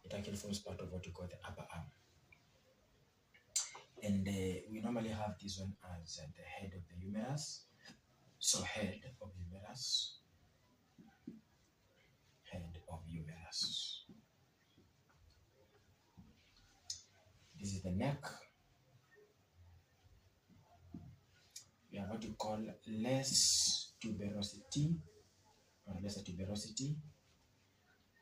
It actually forms part of what you call the upper arm. And we normally have this one as the head of the humerus. So head of humerus. Head of humerus. This is the neck. We have what you call less tuberosity or lesser tuberosity.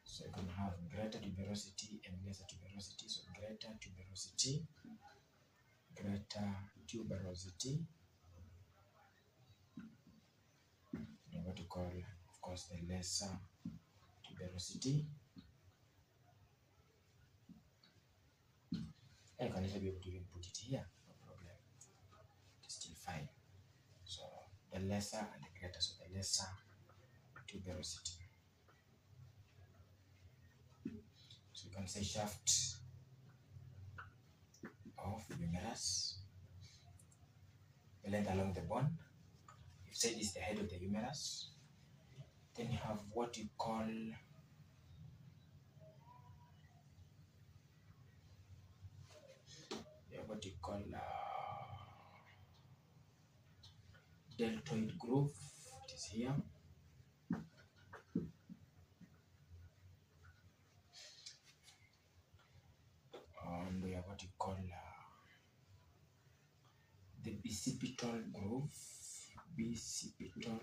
So you can have greater tuberosity and lesser tuberosity. So greater tuberosity, call, of course, the lesser tuberosity. I can also be able to even put it here, no problem. It's still fine. So the lesser and the greater, so the lesser tuberosity. So you can say shaft of humerus, the length along the bone. You've said is the head of the humerus. Then you have what you call deltoid groove. It is here. And we have what you call the bicipital groove. Bicipital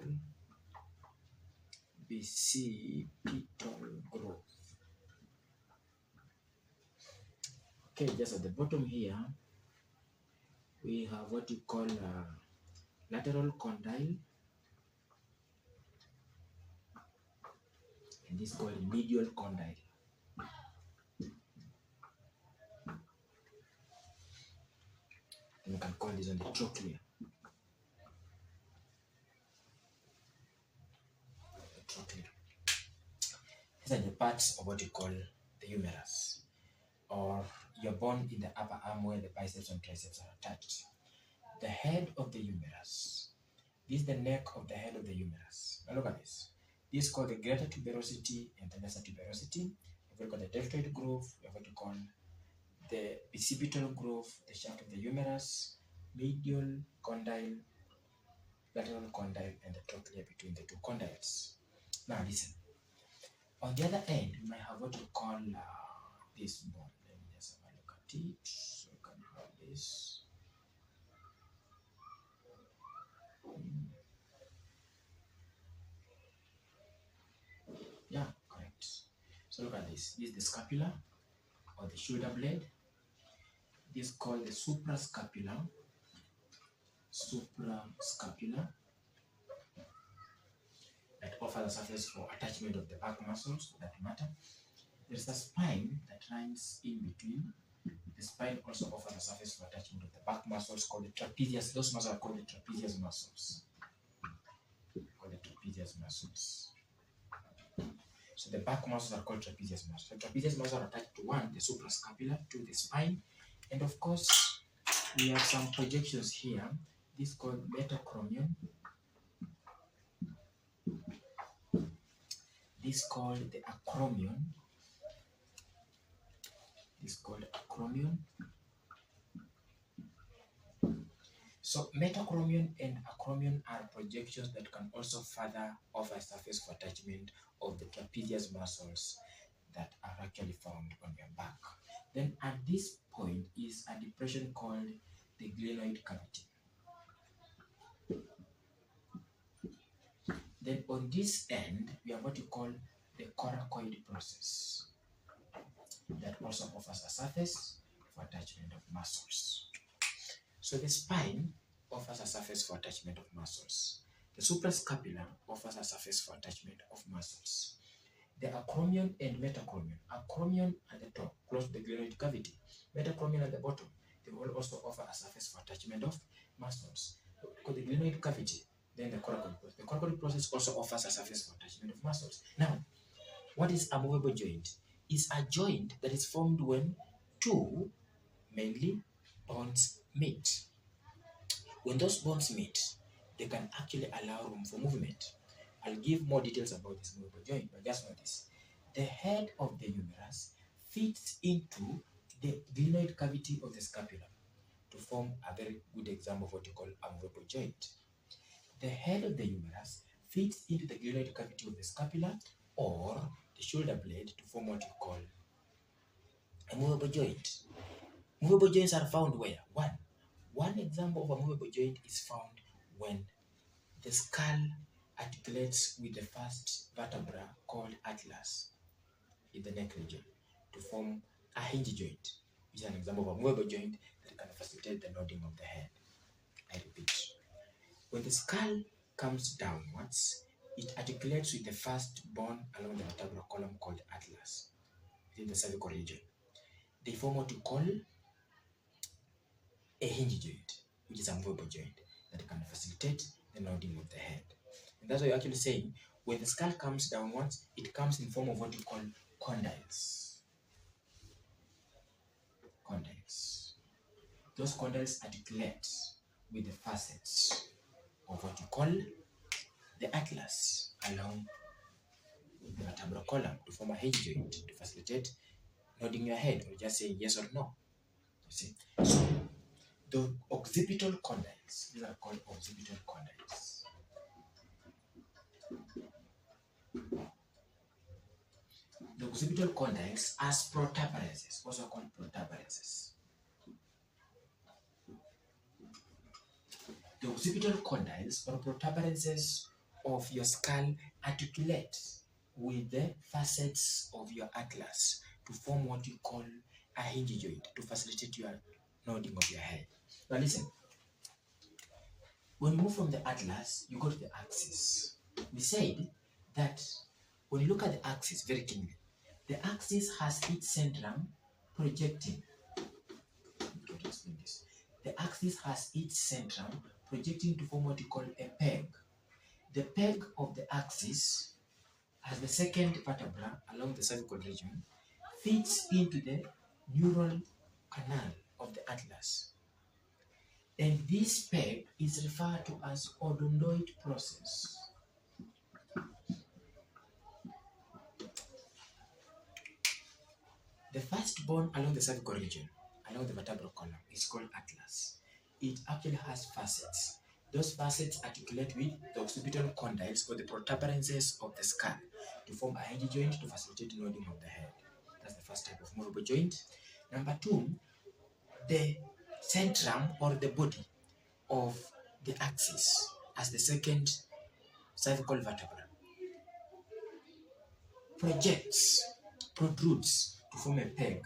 groove. Okay, just at the bottom here, we have what you call lateral condyle, and this is called medial condyle. And you can call this on the trochlea. These are the parts of what you call the humerus, or your bone in the upper arm where the biceps and triceps are attached. The head of the humerus. This is the neck of the head of the humerus. Now look at this. This is called the greater tuberosity and the lesser tuberosity. We've got the deltoid groove. We have what you call the bicipital groove, the shaft of the humerus, medial condyle, lateral condyle, and the trochlea between the two condyles. Now listen. On the other end, we might have what you call this bone. Let me just have a look at it. So you can have this. Yeah, correct. So look at this. This is the scapula or the shoulder blade. This is called the suprascapular. Suprascapular. That offers a surface for attachment of the back muscles that matter. There's a spine that runs in between. The spine also offers a surface for attachment of the back muscles called the trapezius. Those muscles are called the trapezius muscles. So the back muscles are called trapezius muscles. The trapezius muscles are attached to one, the suprascapular, to the spine. And of course, we have some projections here. This is called metacromion. This is called the acromion. So metacromion and acromion are projections that can also further offer surface for attachment of the trapezius muscles that are actually found on your back. Then at this point is a depression called the glenoid cavity. Then on this end, we have what you call the coracoid process that also offers a surface for attachment of muscles. So the spine offers a surface for attachment of muscles. The suprascapular offers a surface for attachment of muscles. The acromion and metacromion. Acromion at the top, close to the glenoid cavity. Metacromion at the bottom. They will also offer a surface for attachment of muscles. Because the glenoid cavity, then the coracoid process. The coracoid process also offers a surface for attachment of muscles. Now, what is a movable joint? It's a joint that is formed when two, mainly, bones meet. When those bones meet, they can actually allow room for movement. I'll give more details about this movable joint, but just know this. The head of the humerus fits into the glenoid cavity of the scapula to form a very good example of what you call a movable joint. The head of the humerus fits into the glenoid cavity of the scapula or the shoulder blade to form what you call a movable joint. Movable joints are found where? One example of a movable joint is found when the skull articulates with the first vertebra called atlas in the neck region to form a hinge joint, which is an example of a movable joint that can facilitate the nodding of the head. I repeat, when the skull comes downwards, it articulates with the first bone along the vertebral column called atlas within the cervical region. They form what you call a hinge joint, which is a movable joint that can facilitate the nodding of the head. And that's why you're actually saying when the skull comes downwards, it comes in form of what you call condyles. Condyles. Those condyles articulate with the facets of what you call the atlas along the vertebral column to form a hinge joint to facilitate nodding your head or just saying yes or no. You see? So the occipital condyles, these are called occipital condyles. The occipital condyles as protuberances, also called protuberances. The occipital condyles or protuberances of your skull articulate with the facets of your atlas to form what you call a hinge joint to facilitate your nodding of your head. Now listen, when you move from the atlas, you go to the axis. We said that when you look at the axis very keenly, the axis has its centrum projecting. Let me explain this. The axis has its centrum projecting to form what you call a peg. The peg of the axis, as the second vertebra along the cervical region, fits into the neural canal of the atlas. And this peg is referred to as odontoid process. The first bone along the cervical region, along the vertebral column, is called atlas. It actually has facets. Those facets articulate with the occipital condyles or the protuberances of the skull to form a hinge joint to facilitate nodding of the head. That's the first type of movable joint. Number two, the centrum or the body of the axis as the second cervical vertebra protrudes to form a peg,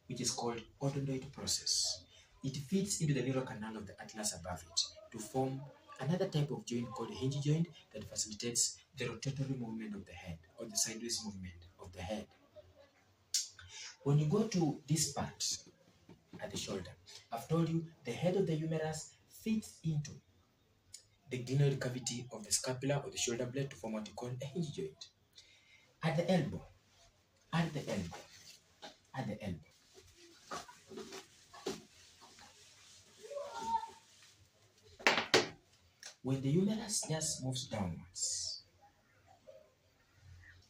which is called odontoid process. It fits into the neural canal of the atlas above it to form another type of joint called a hinge joint that facilitates the rotatory movement of the head or the sideways movement of the head. When you go to this part at the shoulder, I've told you the head of the humerus fits into the glenoid cavity of the scapula or the shoulder blade to form what you call a hinge joint. At the elbow, when the humerus just moves downwards,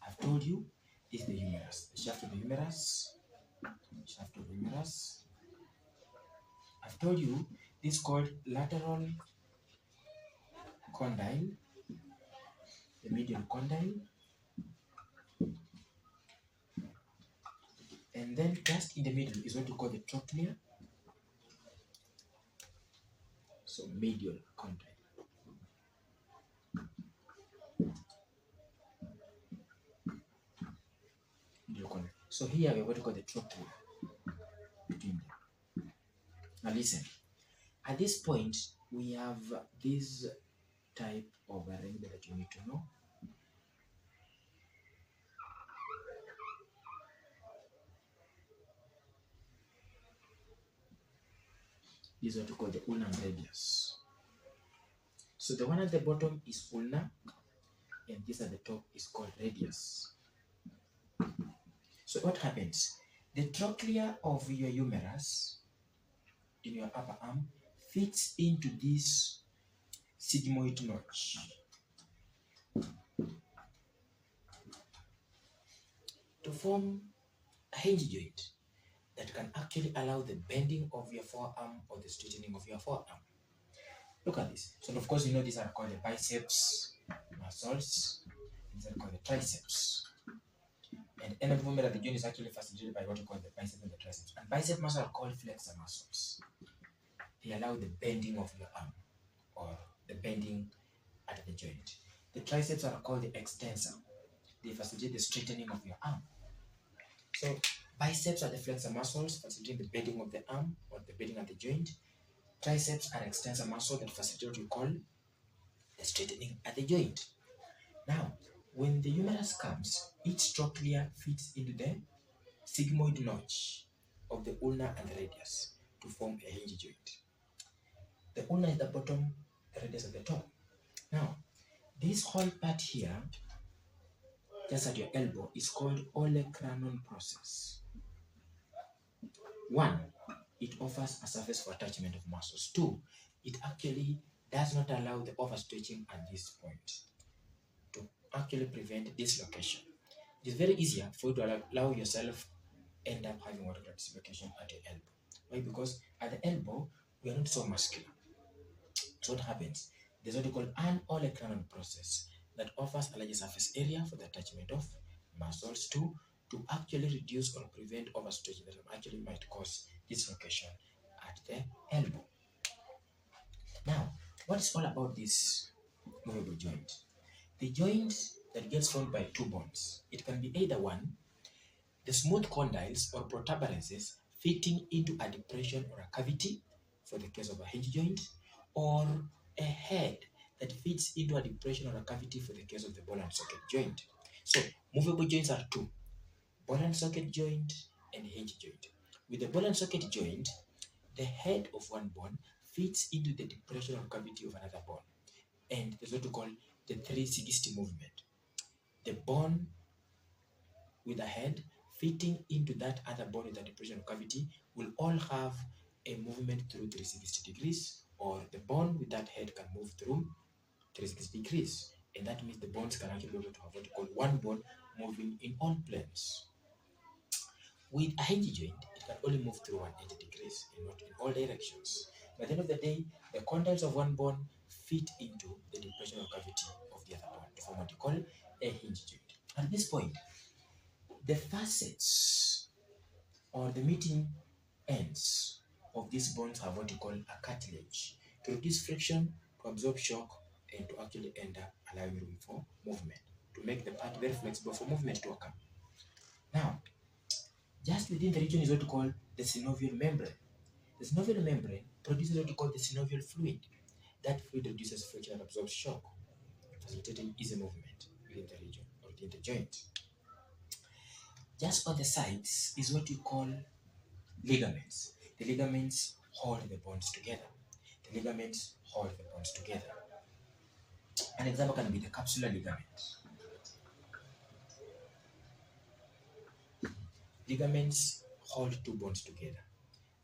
I've told you this is the humerus, the shaft of the humerus, I've told you this is called lateral condyle, the medial condyle, and then just in the middle is what you call the trochlea, so medial condyle. So here we have what we call the trochlea between them. Now listen, at this point we have this type of arrangement that you need to know. This is what we call the ulnar radius. So the one at the bottom is ulnar, and this at the top is called radius. So what happens? The trochlea of your humerus in your upper arm fits into this sigmoid notch. To form a hinge joint that can actually allow the bending of your forearm or the straightening of your forearm. Look at this. So of course you know these are called the biceps muscles. These are called the triceps. And any movement of the joint is actually facilitated by what we call the biceps and the triceps. And bicep muscles are called flexor muscles. They allow the bending of your arm or the bending at the joint. The triceps are called the extensor. They facilitate the straightening of your arm. So biceps are the flexor muscles facilitating the bending of the arm or the bending at the joint. Triceps are extensor muscles that facilitate what we call the straightening at the joint. Now, when the humerus comes, each trochlea fits into the sigmoid notch of the ulna and the radius to form a hinge joint. The ulna is the bottom, the radius at the top. Now, this whole part here, just at your elbow, is called olecranon process. 1, it offers a surface for attachment of muscles. 2, it actually does not allow the overstretching at this point to actually prevent dislocation. It is very easier for you to allow yourself end up having what dislocation at your elbow. Why? Because at the elbow, we are not so muscular. So what happens? There's what we call an olecranon process that offers a larger surface area for the attachment of muscles to actually reduce or prevent overstretching that actually might cause dislocation at the elbow. Now, what is all about this movable joint? The joint that gets formed by two bones. It can be either one, the smooth condyles or protuberances fitting into a depression or a cavity for the case of a hinge joint, or a head that fits into a depression or a cavity for the case of the ball and socket joint. So, movable joints are two: ball and socket joint and hinge joint. With the ball and socket joint, the head of one bone fits into the depression or cavity of another bone, and there's what we call the 360 movement. The bone with a head fitting into that other bone with a depression or cavity will all have a movement through 360 degrees, or the bone with that head can move through 360 degrees. And that means the bones can actually be able to have what we call one bone moving in all planes. With a hinge joint, it can only move through 180 degrees and not in all directions. By the end of the day, the condyles of one bone fit into the depression or cavity of the other bone to form what we call a hinge joint. At this point, the facets or the meeting ends of these bones have what you call a cartilage to reduce friction, to absorb shock, and to actually end up allowing room for movement, to make the part very flexible for movement to occur. Now, just within the region is what we call the synovial membrane. The synovial membrane produces what we call the synovial fluid. That fluid reduces friction and absorbs shock, facilitating easy movement within the region or within the joint. Just on the sides is what we call ligaments. The ligaments hold the bones together. The ligaments hold the bones together. An example can be the capsular ligament. Ligaments hold two bones together.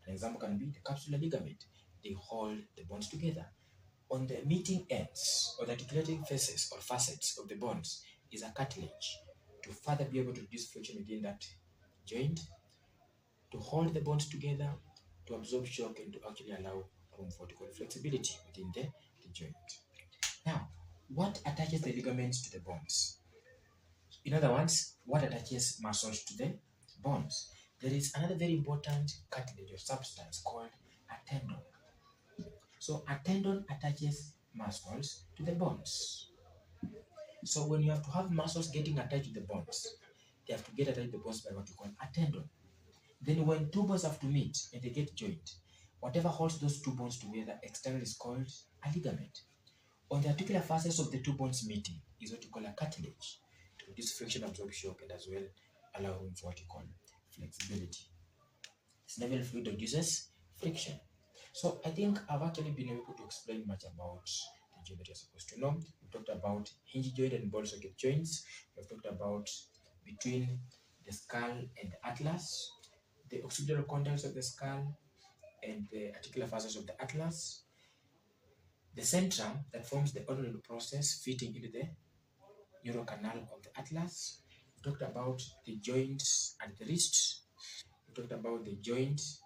An example can be the capsular ligament. They hold the bones together. On the meeting ends or the articulating faces or facets of the bones is a cartilage to further be able to reduce friction within that joint, to hold the bones together, to absorb shock, and to actually allow room for flexibility within the joint. Now, what attaches the ligaments to the bones? In other words, what attaches muscles to the bones? There is another very important cartilage or substance called a tendon. So a tendon attaches muscles to the bones. So when you have to have muscles getting attached to the bones, they have to get attached to the bones by what you call a tendon. Then when two bones have to meet and they get joined, whatever holds those two bones together externally is called a ligament. On the articular facets of the two bones meeting is what you call a cartilage to reduce friction, absorb shock, and as well allow room for what you call flexibility. Synovial fluid reduces friction. So I think I've actually been able to explain much about the joint that you're supposed to know. We've talked about hinge joint and ball socket joints. We've talked about between the skull and the atlas, the occipital condyles of the skull and the articular facets of the atlas, the centrum that forms the orbital process fitting into the neural canal of the atlas. We talked about the joints at the wrist. We talked about the joints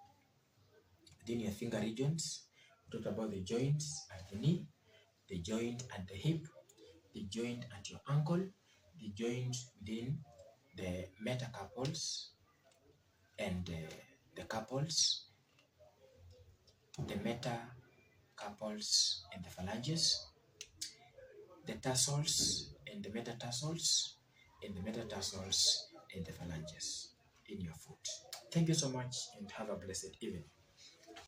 within your finger regions. We talked about the joints at the knee, the joint at the hip, the joint at your ankle, the joint within the metacarpals and the carpals, the metacarpals and the phalanges, the tarsals and the metatarsals, and the metatarsals and the phalanges in your foot. Thank you so much and have a blessed evening.